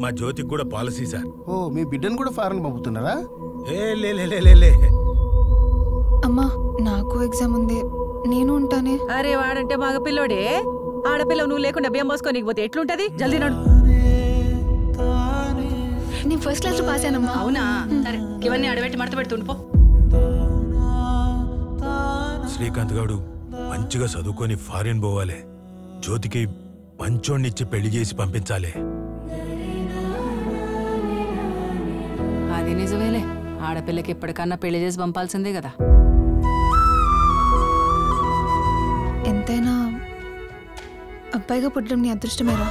మా జ్యోతికి కూడా పాలసీ సార్. ఓ మీ బిడ్డను కూడా ఫారెన్ పంపుతున్నారా? లే అమ్మా నాకు ఎగ్జామ్ ఉంది, నేను ఉంటానే. అరే వాడంటే మగ పిల్లోడే, ఆడపిల్ల నువ్వు లేకుండా బియ్యం పోసుకొని పోతే ఎట్లుంటది? జల్దీ నడు. నేను ఫస్ట్ క్లాస్ లో పాస్ అయ్యానమ్మా. అవునా? సరే ఇవన్నీ అడబెట్టి మడత పెడుతుండిపో. శ్రీకాంత్ గారు మంచిగా చదువుకొని ఫారిన్ పోవాలి. జ్యోతికి మంచోడినిచ్చి పెళ్లి చేసి పంపించాలి. అది నిజమేలే, ఆడపిల్లకి ఎప్పటికన్నా పెళ్లి చేసి పంపాల్సిందే కదా. ఎంతైనా అబ్బాయిగా పుట్టడం నీ అదృష్టమేరా.